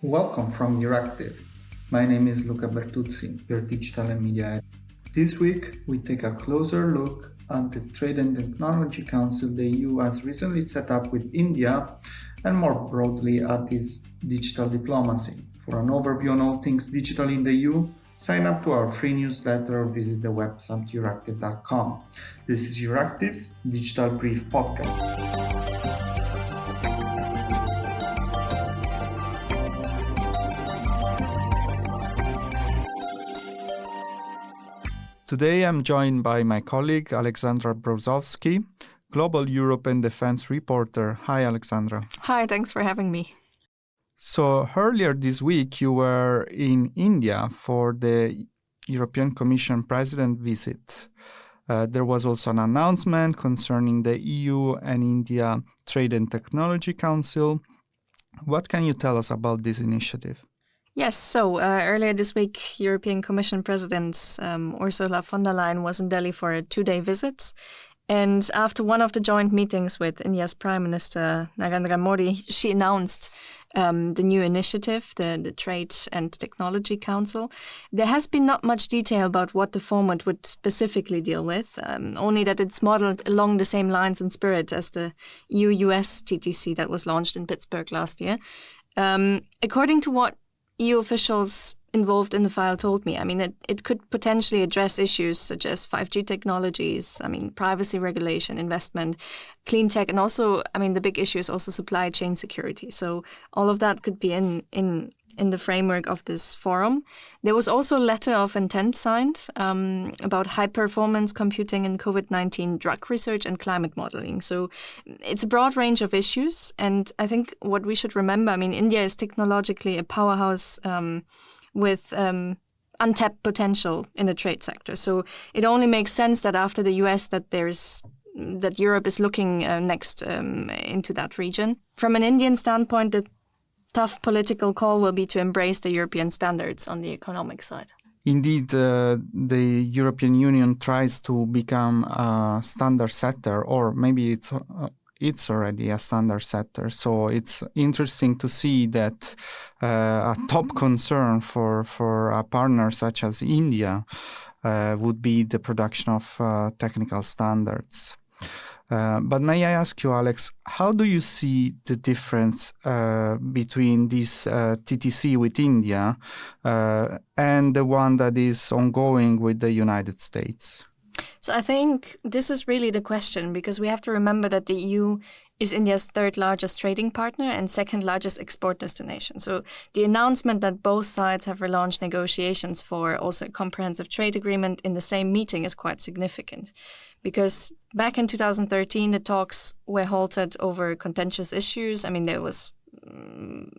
Welcome from Euractiv. My name is Luca Bertuzzi, your digital and media editor. This week, we take a closer look at the Trade and Technology Council the EU has recently set up with India, and more broadly at its digital diplomacy. For an overview on all things digital in the EU, sign up to our free newsletter or visit the website euractiv.com. This is Euractiv's Digital Brief podcast. Today I'm joined by my colleague Alexandra Brzozowski, Global Europe and Defense reporter. Hi, Alexandra. Hi, thanks for having me. So earlier this week you were in India for the European Commission President visit. There was also an announcement concerning the EU and India Trade and Technology Council. What can you tell us about this initiative? Yes, so earlier this week, European Commission President Ursula von der Leyen was in Delhi for a 2-day visit. And after one of the joint meetings with India's Prime Minister Narendra Modi, she announced the new initiative, the Trade and Technology Council. There has been not much detail about what the format would specifically deal with, only that it's modeled along the same lines and spirit as the EU-US TTC that was launched in Pittsburgh last year. According to what EU officials involved in the file told me, it could potentially address issues such as 5G technologies, privacy regulation, investment, clean tech, and also, the big issue is also supply chain security. So all of that could be in the framework of this forum. There was also a letter of intent signed about high-performance computing in COVID-19 drug research and climate modeling. So it's a broad range of issues. And I think what we should remember, India is technologically a powerhouse with untapped potential in the trade sector. So it only makes sense that after the US that Europe is looking next into that region. From an Indian standpoint, the tough political call will be to embrace the European standards on the economic side. Indeed, the European Union tries to become a standard setter, or maybe it's already a standard setter. So it's interesting to see that a top concern for a partner such as India would be the production of technical standards. But may I ask you, Alex, how do you see the difference between this TTC with India and the one that is ongoing with the United States? So I think this is really the question, because we have to remember that the EU is India's third largest trading partner and second largest export destination. So the announcement that both sides have relaunched negotiations for also a comprehensive trade agreement in the same meeting is quite significant, because back in 2013, the talks were halted over contentious issues. There was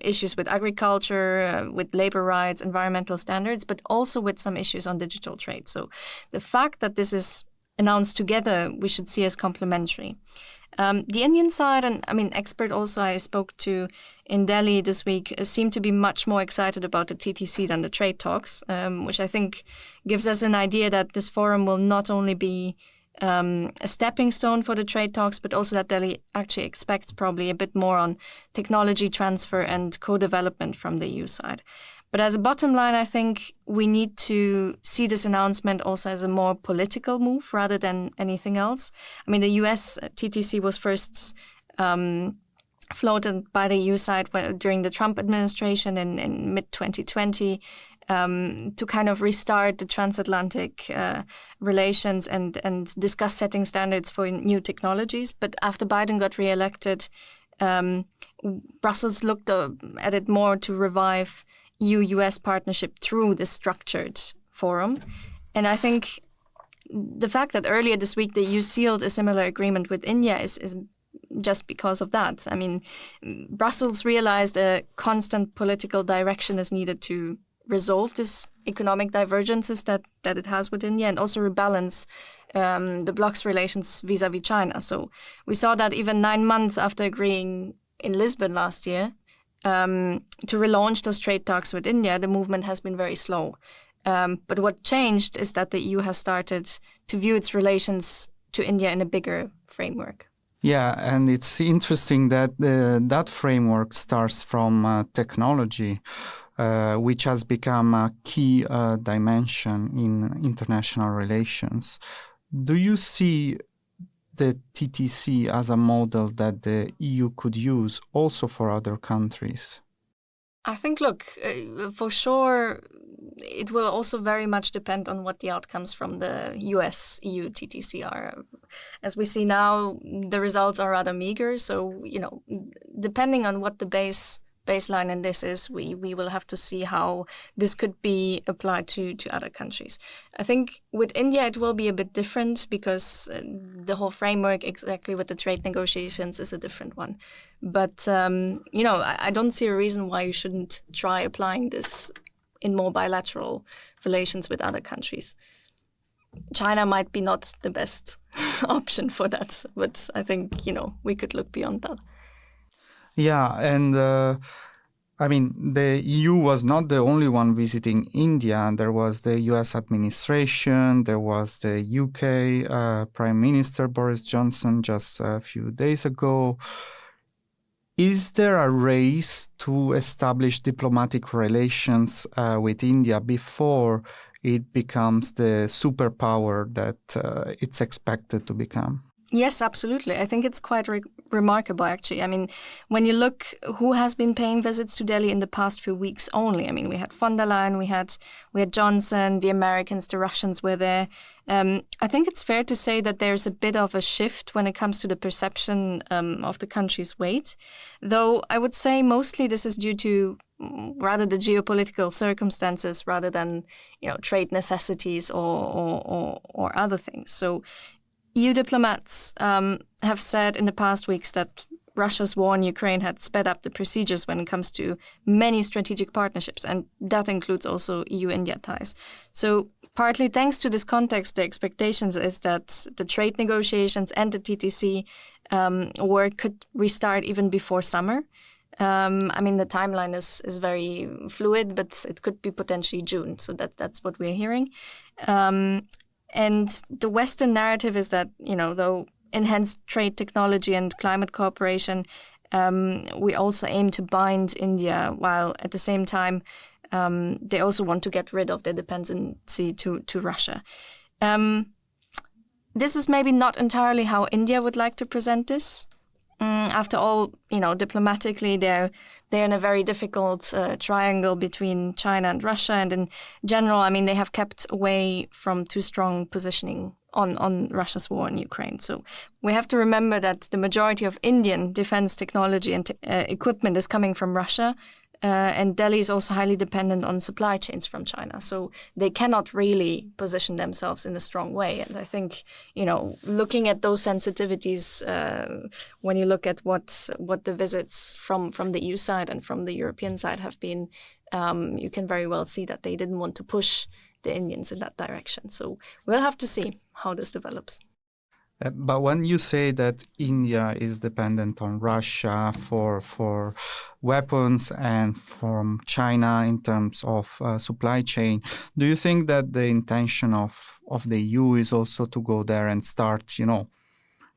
issues with agriculture, with labor rights, environmental standards, but also with some issues on digital trade. So the fact that this is announced together, we should see as complementary. The Indian side, and expert also I spoke to in Delhi this week, seem to be much more excited about the TTC than the trade talks, which I think gives us an idea that this forum will not only be a stepping stone for the trade talks, but also that Delhi actually expects probably a bit more on technology transfer and co-development from the EU side. But as a bottom line, I think we need to see this announcement also as a more political move rather than anything else. The US TTC was first floated by the EU side during the Trump administration in mid-2020 to kind of restart the transatlantic relations and discuss setting standards for new technologies. But after Biden got reelected, Brussels looked at it more to revive EU-US partnership through this structured forum. And I think the fact that earlier this week the EU sealed a similar agreement with India is just because of that. Brussels realized a constant political direction is needed to resolve this economic divergences that it has with India, and also rebalance the bloc's relations vis-a-vis China. So we saw that even 9 months after agreeing in Lisbon last year to relaunch those trade talks with India, the movement has been very slow. But what changed is that the EU has started to view its relations to India in a bigger framework. Yeah, and it's interesting that that framework starts from technology, which has become a key dimension in international relations. Do you see the TTC as a model that the EU could use also for other countries? I think, look, for sure, it will also very much depend on what the outcomes from the US-EU TTC are. As we see now, the results are rather meager. So, depending on what the baseline in this is, we will have to see how this could be applied to other countries. I think with India, it will be a bit different because the whole framework exactly with the trade negotiations is a different one. But, I don't see a reason why you shouldn't try applying this in more bilateral relations with other countries. China might be not the best option for that, but I think, we could look beyond that. Yeah, and the EU was not the only one visiting India. There was the US administration, there was the UK Prime Minister Boris Johnson just a few days ago. Is there a race to establish diplomatic relations with India before it becomes the superpower that it's expected to become? Yes, absolutely. I think it's quite remarkable, actually. I mean, when you look who has been paying visits to Delhi in the past few weeks only, I mean, we had von der Leyen, we had Johnson, the Americans, the Russians were there. I think it's fair to say that there's a bit of a shift when it comes to the perception of the country's weight, though I would say mostly this is due to rather the geopolitical circumstances rather than trade necessities or other things. So EU diplomats have said in the past weeks that Russia's war in Ukraine had sped up the procedures when it comes to many strategic partnerships, and that includes also EU-India ties. So partly thanks to this context, the expectations is that the trade negotiations and the TTC work could restart even before summer. The timeline is very fluid, but it could be potentially June. So that's what we're hearing. And the Western narrative is that, though enhanced trade technology and climate cooperation, we also aim to bind India, while at the same time, they also want to get rid of their dependency to Russia. This is maybe not entirely how India would like to present this. After all, diplomatically, they're in a very difficult triangle between China and Russia. And in general, they have kept away from too strong positioning on Russia's war in Ukraine. So we have to remember that the majority of Indian defense technology and equipment is coming from Russia. And Delhi is also highly dependent on supply chains from China. So they cannot really position themselves in a strong way. And I think, looking at those sensitivities, when you look at what the visits from the EU side and from the European side have been, you can very well see that they didn't want to push the Indians in that direction. So we'll have to see how this develops. But when you say that India is dependent on Russia for weapons and from China in terms of supply chain, do you think that the intention of the EU is also to go there and start,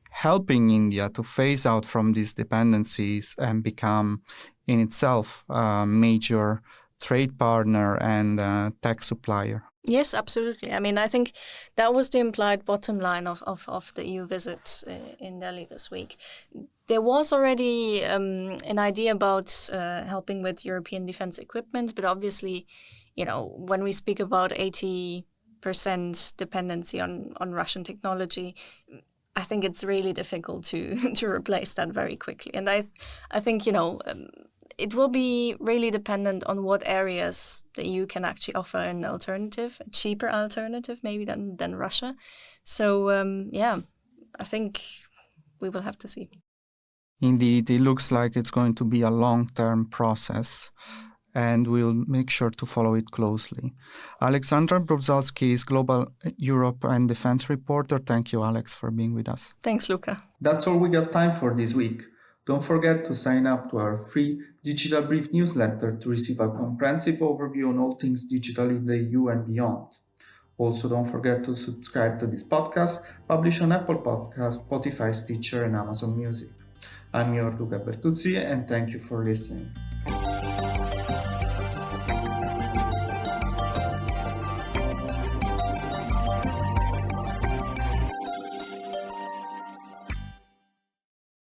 helping India to phase out from these dependencies and become in itself a major trade partner and tech supplier? Yes, absolutely. I think that was the implied bottom line of the EU visit in Delhi this week. There was already an idea about helping with European defense equipment, but obviously, when we speak about 80% dependency on Russian technology, I think it's really difficult to replace that very quickly. And I think, it will be really dependent on what areas the EU can actually offer an alternative, a cheaper alternative maybe than Russia. So, I think we will have to see. Indeed, it looks like it's going to be a long-term process, and we'll make sure to follow it closely. Alexandra Brzozowski is Global Europe and Defense reporter. Thank you, Alex, for being with us. Thanks, Luca. That's all we got time for this week. Don't forget to sign up to our free Digital Brief newsletter to receive a comprehensive overview on all things digital in the EU and beyond. Also, don't forget to subscribe to this podcast, published on Apple Podcasts, Spotify, Stitcher, and Amazon Music. I'm your Luca Bertuzzi, and thank you for listening.